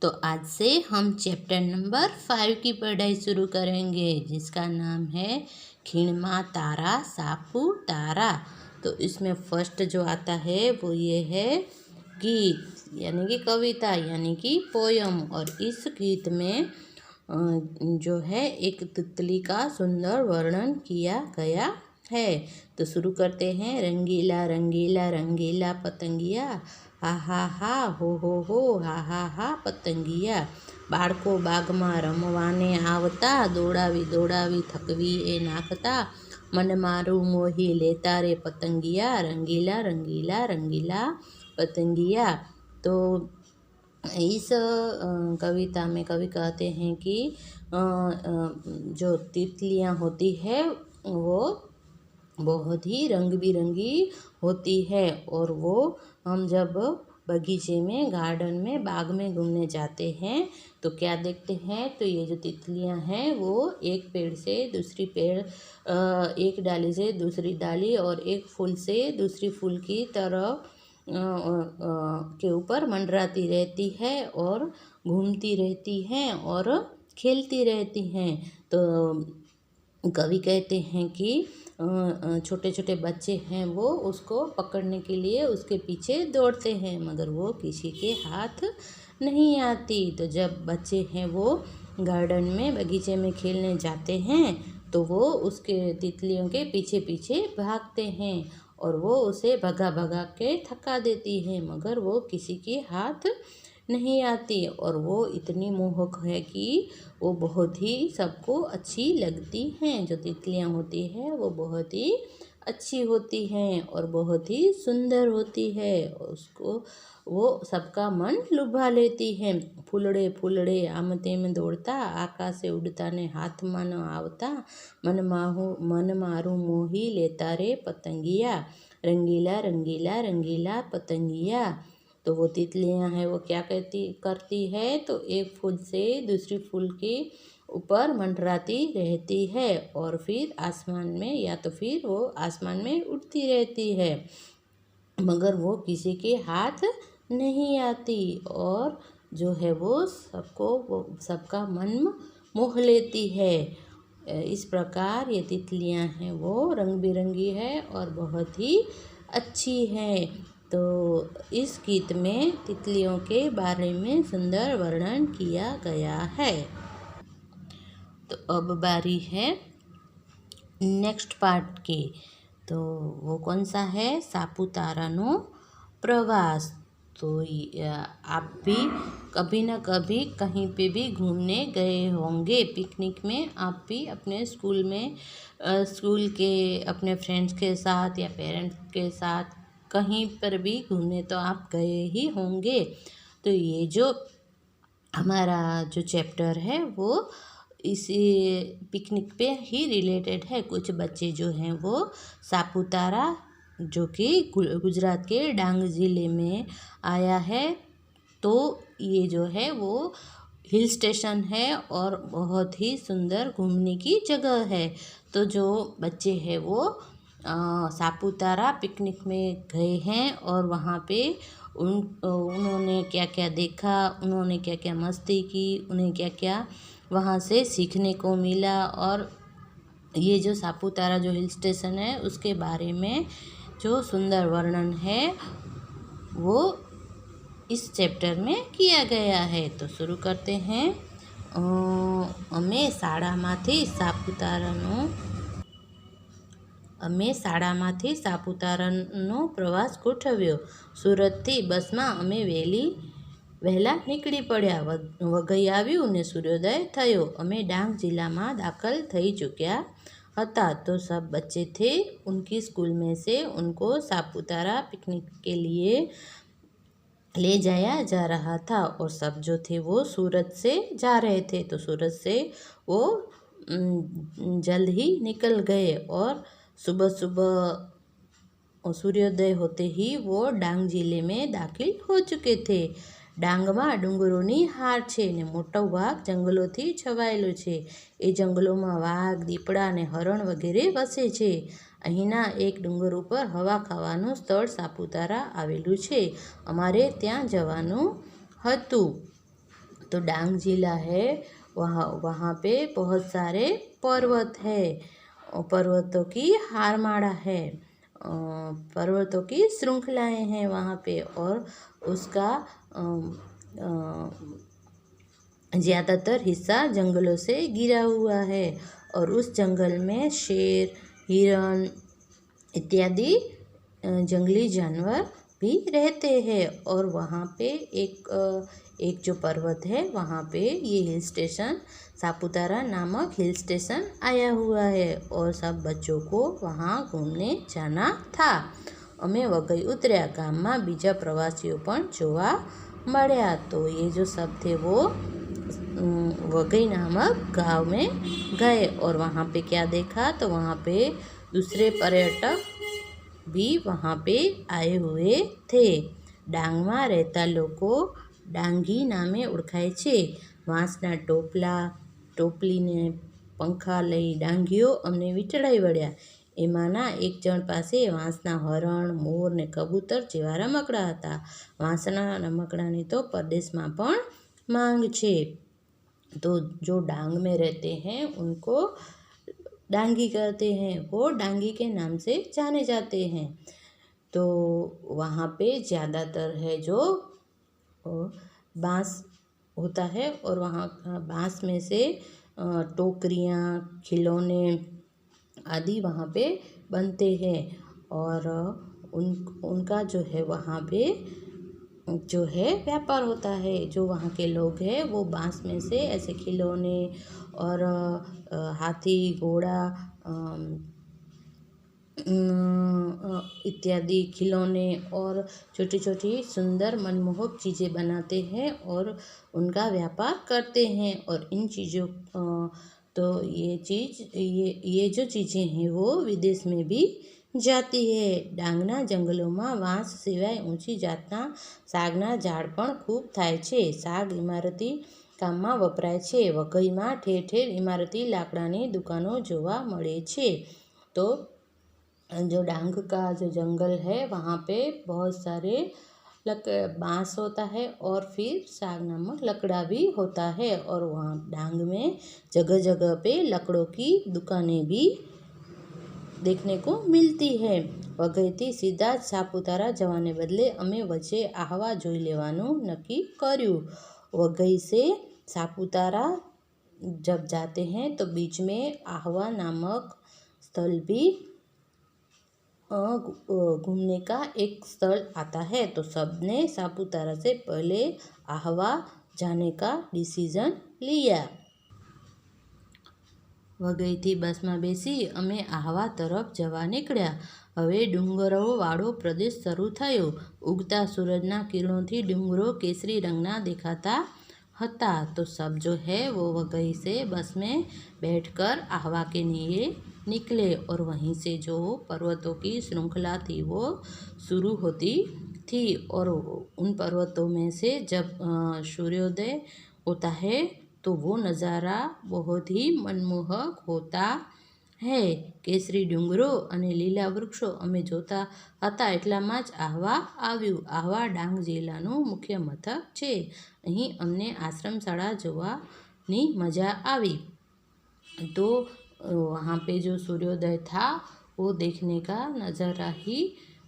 तो आज से हम चैप्टर नंबर 5 की पढ़ाई शुरू करेंगे, जिसका नाम है खिड़मा तारा सापुतारा। तो इसमें फर्स्ट जो आता है वो ये है गीत, यानी कि कविता, यानी कि पोयम। और इस गीत में जो है एक तितली का सुंदर वर्णन किया गया है। तो शुरू करते हैं। रंगीला रंगीला रंगीला पतंगिया, हा हो हा पतंगिया। बाळको बागમાં રમવાને આવતા, દોડાવી દોડાવી થકવી એ નાખતા, मन मारू मोही लेता रे पतंगिया, रंगीला रंगीला रंगीला पतंगिया। तो इस कविता में कवि कहते हैं कि जो तितलियाँ होती है वो बहुत ही रंग बिरंगी होती है, और वो हम जब बगीचे में, गार्डन में, बाग में घूमने जाते हैं तो क्या देखते हैं, तो ये जो तितलियां हैं वो एक पेड़ से दूसरी पेड़, एक डाली से दूसरी डाली और एक फूल से दूसरी फूल की तरफ के ऊपर मंडराती रहती है और घूमती रहती हैं और खेलती रहती हैं। तो कवि कहते हैं कि छोटे छोटे बच्चे हैं वो उसको पकड़ने के लिए उसके पीछे दौड़ते हैं, मगर वो किसी के हाथ नहीं आती। तो जब बच्चे हैं वो गार्डन में, बगीचे में खेलने जाते हैं तो वो उसके तितलियों के पीछे पीछे भागते हैं और वो उसे भगा भगा के थका देती है, मगर वो किसी के हाथ नहीं आती। और वो इतनी मोहक है कि वो बहुत ही सबको अच्छी लगती हैं। जो तितलियाँ होती हैं वो बहुत ही अच्छी होती हैं और बहुत ही सुंदर होती है, उसको वो सबका मन लुभा लेती हैं। फूलड़े फूलड़े आम तेम दौड़ता, आकाशे उड़ता ने हाथ में न आवता, मन मारू मोही लेता रे पतंगिया, रंगीला रंगीला रंगीला पतंगिया। तो वो तितलियाँ हैं वो क्या करती है, तो एक फूल से दूसरी फूल के ऊपर मंडराती रहती है और फिर आसमान में, या तो फिर वो आसमान में उड़ती रहती है, मगर वो किसी के हाथ नहीं आती और जो है वो सबका मन मोह लेती है। इस प्रकार ये तितलियाँ हैं वो रंग बिरंगी है और बहुत ही अच्छी हैं। तो इस गीत में तितलियों के बारे में सुंदर वर्णन किया गया है। तो अब बारी है नेक्स्ट पार्ट की। तो वो कौन सा है, सापुतारानो प्रवास। तो आप भी कभी ना कभी कहीं पे भी घूमने गए होंगे, पिकनिक में। आप भी अपने स्कूल में, स्कूल के अपने फ्रेंड्स के साथ या पेरेंट्स के साथ कहीं पर भी घूमने तो आप गए ही होंगे। तो ये जो हमारा जो चैप्टर है वो इसी पिकनिक पे ही रिलेटेड है। कुछ बच्चे जो हैं वो सापुतारा, जो कि गुजरात के डांग ज़िले में आया है, तो ये जो है वो हिल स्टेशन है और बहुत ही सुंदर घूमने की जगह है। तो जो बच्चे हैं वो सापुतारा पिकनिक में गए हैं और वहाँ पे उन्होंने क्या क्या देखा, उन्होंने क्या क्या मस्ती की, उन्हें क्या क्या वहाँ से सीखने को मिला, और ये जो सापुतारा जो हिल स्टेशन है उसके बारे में जो सुंदर वर्णन है वो इस चैप्टर में किया गया है। तो शुरू करते हैं। અમે શાળામાંથી સાપુતારાનો પ્રવાસ ગોઠવ્યો. સુરતથી બસમાં અમે વહેલા નીકળી પડ્યા. વઘઈ આવ્યું ને સૂર્યોદય થયો. અમે ડાંગ જિલ્લામાં दाखिल થઈ चुक्या હતા. तो सब बच्चे थे, उनकी स्कूल में से उनको सापुतारा पिकनिक के लिए ले जाया जा रहा था, और सब जो थे वो सूरत से जा रहे थे। तो सूरत से वो जल्द ही निकल गए और सुबह सुबह सूर्योदय होते ही वो डांग जिले में दाखिल हो चुके थे. ડાંગમાં ડુંગરોની હાર છે ને મોટો ભાગ જંગલોથી છવાયેલો છે. એ જંગલોમાં વાઘ, દીપડા અને હરણ વગેરે વસે છે. અહીંના એક ડુંગર ઉપર હવા ખાવાનું સ્થળ સાપુતારા આવેલું છે. અમારે ત્યાં જવાનું હતું. तो डांग जिला है, वहाँ वहाँ पे बहुत सारे पर्वत है, पर्वतों की हारमाला है, पर्वतों की श्रृंखलाएं हैं वहाँ पे। और उसका ज़्यादातर हिस्सा जंगलों से घिरा हुआ है और उस जंगल में शेर, हिरण इत्यादि जंगली जानवर भी रहते हैं। और वहाँ पे एक जो पर्वत है वहाँ पे ये हिल स्टेशन सापुतारा नामक हिल स्टेशन आया हुआ है और सब बच्चों को वहाँ घूमने जाना था। અમે વઘઈ ઉતર્યા, ગામમાં બીજા પ્રવાસીઓ પણ જોવા મળ્યા। तो ये जो सब थे वो वघई नामक गांव में गए और वहाँ पे क्या देखा, तो वहाँ पे दूसरे पर्यटक भी वहाँ पे आए हुए थे। डांगમાં રહેતા લોકો ડાંગી નામે ઓળખાય છે। વાંસના ટોપલા ટોપલીને પંખા લઈ ડાંગીઓ અમને વીંટળાઈ વળ્યા। એમાંના એક જણ પાસે વાંસના હરણ, મોર ને કબૂતર જેવા રમકડા હતા। વાંસના રમકડાની તો પરદેશમાં પણ માંગ છે। तो जो डांग में रहते हैं उनको डांगी कहते हैं, वो डांगी के नाम से जाने जाते हैं। तो वहाँ पे ज़्यादातर है जो बांस होता है और वहाँ बांस में से टोकरियाँ, खिलौने आदि वहाँ पे बनते हैं। और उनका जो है वहाँ पे जो है व्यापार होता है। जो वहाँ के लोग हैं वो बांस में से ऐसे खिलौने और हाथी, घोड़ा इत्यादि खिलौने और छोटी छोटी सुंदर मनमोहक चीज़ें बनाते हैं और उनका व्यापार करते हैं। और इन चीज़ों तो ये जो चीज़ें हैं वो विदेश में भी जाती है। डांगना जंगलों वांस सिवाय ऊंची जातना सागना झाड़ पण खूब थाय छे। साग इमारती काममां वपराय छे। वघईमां ठेर ठेर इमारती लाकडानी दुकानों जोवा मळे छे। तो जो डांग का जो जंगल है वहाँ पे बहुत सारे बांस होता है और फिर साग नामक लकड़ा भी होता है। और वहाँ डांग में जगह जगह पे लकड़ों की दुकानें भी देखने को मिलती है। वघईथी सीधा ज सापुतारा जवाने बदले अमे वच्चे आहवा जोई लेवानुं नक्की कर्युं। वघई से सापुतारा जब जाते हैं तो बीच में आहवा नामक स्थल भी घूमने का एक स्थल आता है। तो सबने सापुतारा से पहले आहवा जाने का डिसीजन लिया। वघईथी बसमां बेसी अमे आहवा तरफ जवा निकळ्या। हवे डूंगरोवाळो प्रदेश शरू थयो। उगता सूरजना किरणोथी डूंगरो केसरी रंगना देखाता हता। तो सब जो है वो वघई से बस में बैठकर आहवा के लिए निकले और वहीं से जो पर्वतों की श्रृंखला थी वो शुरू होती थी। और उन पर्वतों में से जब सूर्योदय होता है तो वो नज़ारा बहुत ही मनमोहक होता है। केसरी डूंगरो अने लीला वृक्षो अमे जोता हता एटलामां ज आहवा आव्युं। आहवा डांग जिल्लानुं मुख्य मथक छे। अहीं अमने आश्रमशाळा जोवानी मजा आवी। तो वहाँ पे जो सूर्योदय था वो देखने का नज़ारा ही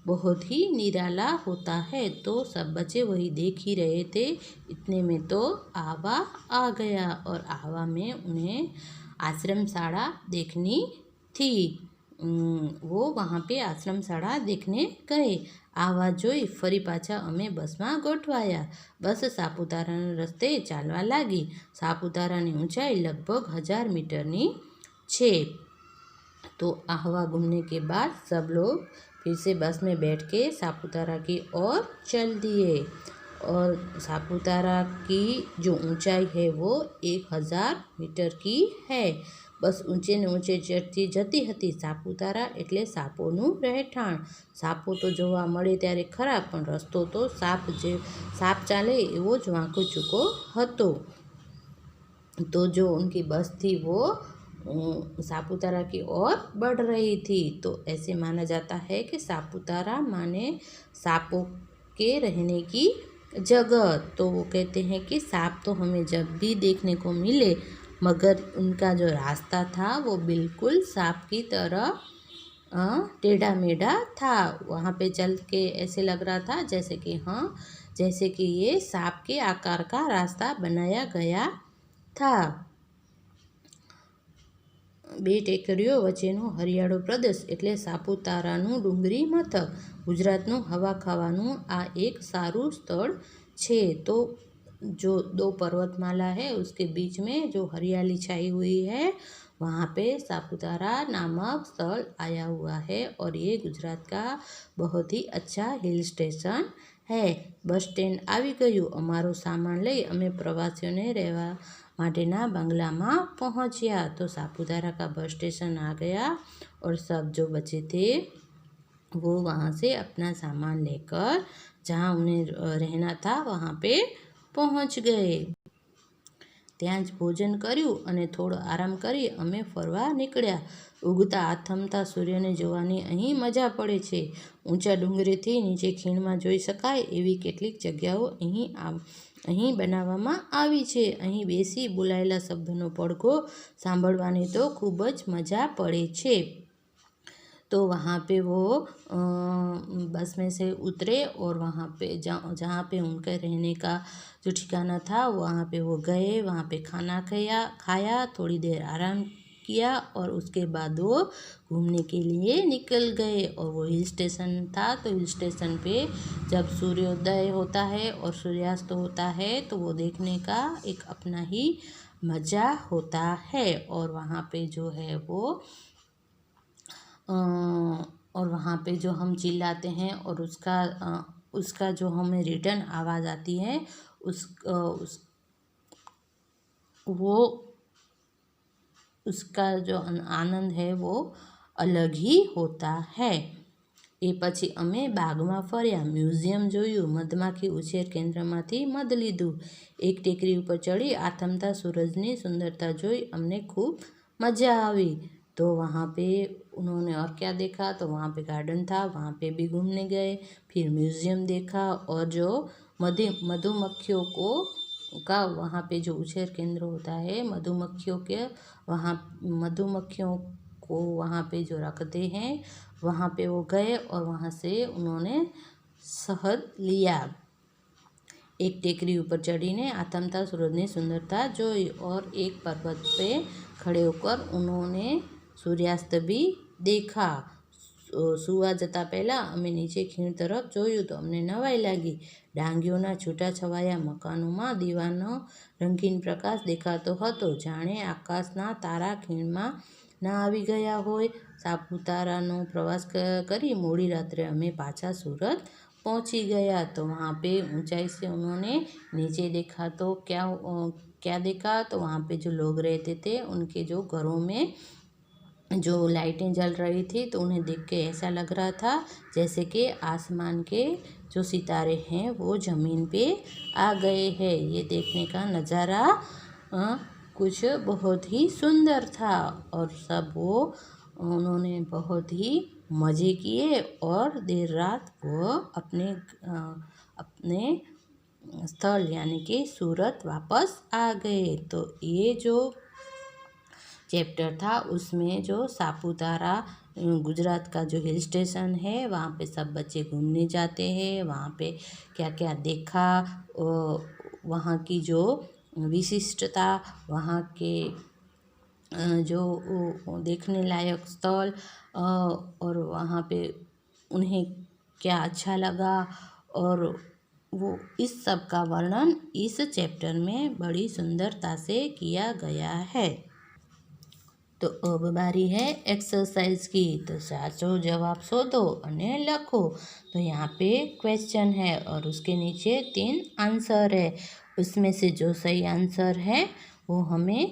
बहुत ही निराला होता है। तो सब बच्चे वही देख ही रहे थे, इतने में तो आहवा आ गया और आहवा में उन्हें आश्रमशाला देखनी थी। वो वहाँ पे आश्रमशाला देखने गए। आहवा जोई फरी पाछा अमे बसमां गोठवाया। बस सापुताराना रस्ते चालवा लागी। सापुतारानी ऊंचाई लगभग 1000 मीटरनी छे। तो आहवा घूमने के बाद सब लोग फिर से बस में बैठ के सापुतारा की ओर चल दिए। और सापुतारा की जो ऊंचाई है वो 1000 मीटर की है। बस ऊंचे ने ऊंचे चढ़ती जती हती। सापुतारा एटले सापोनुं રહેઠાણ। सापो तो जोवा मळे त्यारे खरा पण रस्तो तो साप चाले एवो ज वांको चूको हतो। तो जो उनकी बस थी वो सापुतारा की ओर बढ़ रही थी। तो ऐसे माना जाता है कि सापुतारा माने सांपों के रहने की जगह। तो वो कहते हैं कि सांप तो हमें जब भी देखने को मिले, मगर उनका जो रास्ता था वो बिल्कुल सांप की तरह टेढ़ा मेढ़ा था। वहाँ पे चल के ऐसे लग रहा था जैसे कि ये सांप के आकार का रास्ता बनाया गया था। બે ટેકરીઓ વચ્ચેનો હરિયાળો પ્રદેશ એટલે સાપુતારાનું ડુંગરી મથક। ગુજરાતનું હવા ખાવાનું આ એક સારું સ્થળ છે। तो जो दो पर्वतमाला है उसके बीच में जो हरियाली छाई हुई है, वहाँ पे सापुतारा नामक स्थल आया हुआ है और ये गुजरात का बहुत ही अच्छा हिल स्टेशन है। बस स्टैंड આવી ગયું। અમારો સામાન લઈ અમે પ્રવાસીઓને રહેવા माटेना बंगला में पहुँचा। तो सापुतारा का बस स्टेशन आ गया और सब जो बचे थे वो वहाँ से अपना सामान लेकर जहाँ उन्हें रहना था वहाँ पे पहुँच गए। ત્યાં જ ભોજન કર્યું અને થોડો આરામ કરી અમે ફરવા નીકળ્યા। ઉગતા આથમતા સૂર્યને જોવાની અહીં મજા પડે છે। ઊંચા ડુંગરેથી નીચે ખીણમાં જોઈ શકાય એવી કેટલીક જગ્યાઓ અહીં બનાવવામાં આવી છે। અહીં બેસી બોલાયેલા શબ્દનો પડઘો સાંભળવાની તો ખૂબ જ મજા પડે છે। तो वहाँ पे वो बस में से उतरे और वहाँ पे जहाँ पे उनके रहने का जो ठिकाना था वहाँ पे वो गए। वहाँ पे खाना खाया, थोड़ी देर आराम किया और उसके बाद वो घूमने के लिए निकल गए। और वो हिल स्टेशन था, तो हिल स्टेशन पे जब सूर्योदय होता है और सूर्यास्त होता है तो वो देखने का एक अपना ही मज़ा होता है। और वहाँ पे जो है वो और वहाँ पे जो हम चिल्लाते हैं और उसका जो हमें रिटर्न आवाज़ आती है उसका जो आनंद है वो अलग ही होता है। એ પછી અમે બાગમાં ફર્યા, મ્યુઝિયમ જોયું, મધમાખી ઉછેર કેન્દ્રમાંથી મધ લીધું। એક ટેકરી ઉપર ચડી આથમતા સૂરજની સુંદરતા જોઈ અમને ખૂબ મજા આવી। तो वहाँ पे उन्होंने और क्या देखा, तो वहाँ पे गार्डन था, वहाँ पे भी घूमने गए। फिर म्यूज़ियम देखा और जो मधुमक्खियों का वहाँ पे जो उछेर केंद्र होता है मधुमक्खियों को वहाँ पे जो रखते हैं वहाँ पे वो गए और वहाँ से उन्होंने शहद लिया। एक टेकरी ऊपर चढ़ीने आथमता सूरजनी सुंदरता जोई और एक पर्वत पे खड़े होकर उन्होंने सूर्यास्त भी देखा। સુવા જતાં પહેલાં અમે નીચે ખીણ તરફ જોયું તો અમને નવાઈ લાગી। ડાંગીઓના છૂટાછવાયા મકાનોમાં દીવાનો રંગીન પ્રકાશ દેખાતો હતો, જાણે આકાશના તારા ખીણમાં ના આવી ગયા હોય। સાપુતારાનો પ્રવાસ કરી મોડી રાત્રે અમે પાછા सूरत पहुँची गया। तो वहाँ पे ऊंचाई से उन्होंने नीचे देखा तो क्या देखा, तो वहाँ पे जो लोग रहते थे उनके जो घरों में जो लाइटें जल रही थी तो उन्हें देख के ऐसा लग रहा था जैसे कि आसमान के जो सितारे हैं वो ज़मीन पे आ गए हैं। ये देखने का नज़ारा कुछ बहुत ही सुंदर था और सब उन्होंने बहुत ही मज़े किए और देर रात वो अपने स्थल यानी कि सूरत वापस आ गए। तो ये जो चैप्टर था उसमें जो सापुतारा गुजरात का जो हिल स्टेशन है वहाँ पे सब बच्चे घूमने जाते हैं। वहाँ पे क्या क्या देखा, वहाँ की जो विशिष्टता, वहाँ के जो देखने लायक स्थल और वहाँ पे उन्हें क्या अच्छा लगा और वो इस सब का वर्णन इस चैप्टर में बड़ी सुंदरता से किया गया है। तो अब बारी है एक्सरसाइज की। तो साचो जवाब शोधो अने लखो। तो यहाँ पे क्वेश्चन है और उसके नीचे 3 आंसर है। उसमें से जो सही आंसर है वो हमें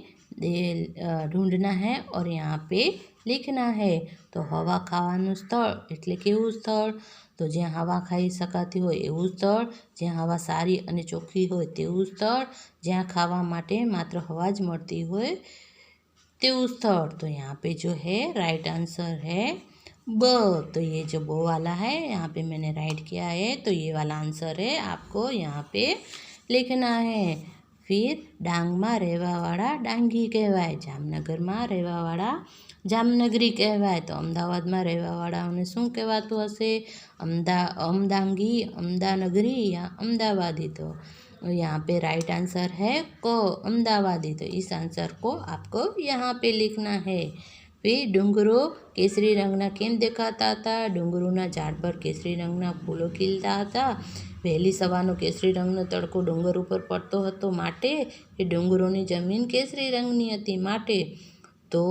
ढूंढना है और यहाँ पे लिखना है। तो हवा खावानुं स्थळ એટલે કેવું સ્થળ, તો જ્યાં હવા ખાઈ શકાતી હોય એવું સ્થળ, જ્યાં હવા સારી અને ચોખ્ખી હોય તેવું સ્થળ, જ્યાં ખાવા માટે માત્ર હવા જ મળતી હોય તેવું स्थल। तो यहाँ पे जो है राइट आंसर है ब। तो ये जो बो वाला है यहाँ पे मैंने राइट किया है, तो ये वाला आंसर है, आपको यहाँ पे लिखना है। फिर डांग में रहेवावाड़ा डांगी कहवाय, जामनगर में रहेवावाड़ा जामनगरी कहवाय। तो अमदावाद में रहेवावाड़ाओने शुं कहेवातुं हशे? अमदांगी, अमदानगरी या अमदावादी। तो यहाँ पे राइट आंसर है क, अमदावादी। तो इस आंसर को आपको यहाँ पे लिखना है। फिर डूंगरो केसरी रंगना केम देखाता हता? डूंगरोना झाड़ पर केसरी रंगना फूलो खીલતા હતા। વહેલી સવારનો કેસરી રંગનો તડકો ડુંગર ઉપર પડતો હતો માટે એ ડુંગરોની જમીન કેસરી રંગની હતી માટે। तो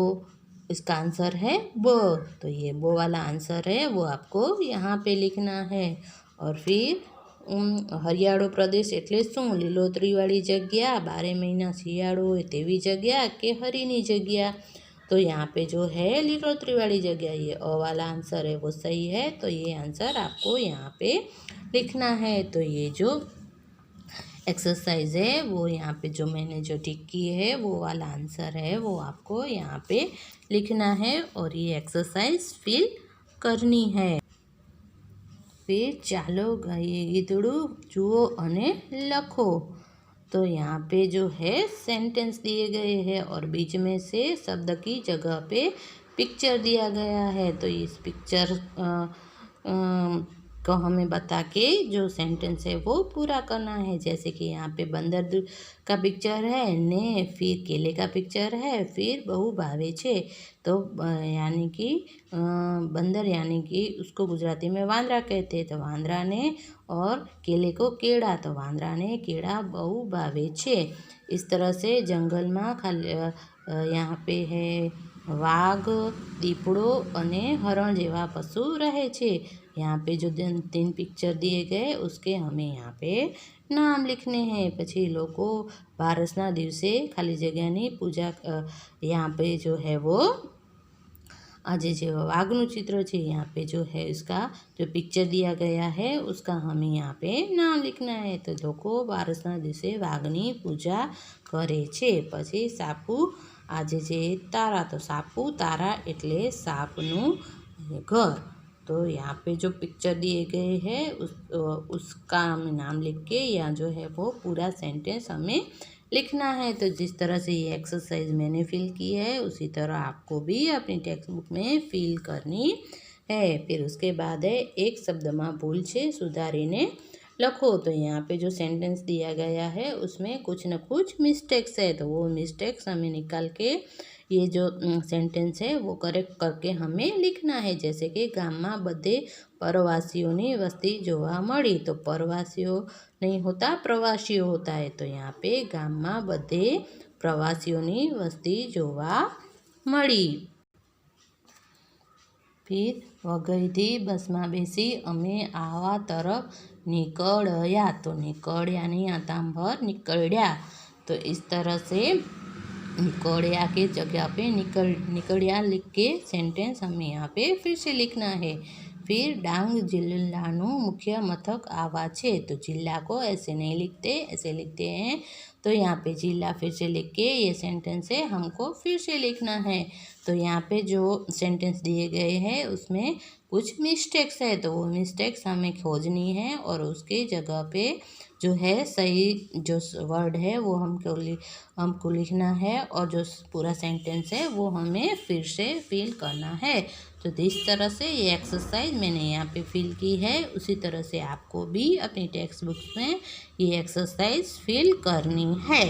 इसका आंसर है ब। तो ये बो वाला आंसर है, वो आपको यहाँ पे लिखना है। और फिर हरियाळो प्रदेश एटले शुं? લીલોતરીવાળી जग्या, 12 महीना शियाळो होय तेवी जग्या के हरीनी जग्या? तो यहाँ पे जो है लीलोतरी वाली जगह, ये अ वाला आंसर है वो सही है। तो ये आंसर आपको यहाँ पे लिखना है। तो ये जो एक्सरसाइज है वो यहाँ पे जो मैंने जो टिक की है वो वाला आंसर है, वो आपको यहाँ पे लिखना है और ये एक्सरसाइज फिल करनी है। फिर चालो गाइए गीतड़ू जुओ अने लखो। तो यहाँ पे जो है सेंटेंस दिए गए हैं और बीच में से शब्द की जगह पे पिक्चर दिया गया है। तो इस पिक्चर को हमें बता के जो सेंटेंस है वो पूरा करना है। जैसे कि यहाँ पे बंदर का पिक्चर है ने, फिर केले का पिक्चर है, फिर बहु भावे छे। तो यानी कि बंदर यानी कि उसको गुजराती में वांदरा कहते हैं। तो वांदरा ने और केले को केड़ा, तो वांदरा ने केड़ा बहु भावे छे। इस तरह से जंगल में खाली यहाँ पे है वाघ, दीपड़ो अने हरण जेवा पशु रहे छे। यहाँ पे जो 3 पिक्चर दिए गए उसके हमें यहाँ पे नाम लिखने हैं। पछी लोको बारसना दिवसे खाली जगहनी पूजा, यहाँ पे जो है वो आज जो वाघनु चित्र है यहाँ पे जो है इसका जो पिक्चर दिया गया है उसका हमें यहाँ पे नाम लिखना है। तो लोको बारसना दिवसे वाघनी पूजा करे छे। पछी सापू आज जे तारा, तो सापू तारा एटले सापनु घर। तो यहाँ पे जो पिक्चर दिए गए हैं उसका हमें नाम लिख के यहाँ जो है वो पूरा सेंटेंस हमें लिखना है। तो जिस तरह से ये एक्सरसाइज मैंने फिल की है उसी तरह आपको भी अपनी टेक्स्ट बुक में फिल करनी है। फिर उसके बाद है एक शब्द में भूल छे सुधारीने लखो। तो यहाँ पे जो सेंटेंस दिया गया है उसमें कुछ न कुछ मिस्टेक्स है, तो वो मिस्टेक्स हमें निकाल के ये जो सेंटेंस है वो करेक्ट करके हमें लिखना है। जैसे कि गाम में बधे परवासीओनी वस्ती जोवा मળી। तो परवासीओ नहीं होता, प्रवासीओ होता है। तो यहाँ पे गाम में बधे प्रवासीओनी वस्ती जोवा मળી। फिर वघईथी बस में बेसी अमे आवा तरफ निकळ्या। तो निकळ्या नहीं आता भर निकळ्या। तो इस तरह से निकळ्या के जगह पे निकळ्या लिख के सेंटेंस हमें यहाँ पे फिर से लिखना है। फिर डांग जिल्लानु मुख्य मथक आवा छे। तो जिला को ऐसे नहीं लिखते, ऐसे लिखते हैं। तो यहाँ पे जिला फिर से लिख के ये सेंटेंस है हमको फिर से लिखना है। तो यहाँ पे जो सेंटेंस दिए गए हैं उसमें कुछ मिस्टेक्स है, तो वो मिस्टेक्स हमें खोजनी है और उसके जगह पे जो है सही जो वर्ड है वो हमको लिखना है और जो पूरा सेंटेंस है वो हमें फिर से फिल करना है। तो इस तरह से ये एक्सरसाइज मैंने यहाँ पे फिल की है, उसी तरह से आपको भी अपनी टेक्स्ट बुक में ये एक्सरसाइज फिल करनी है।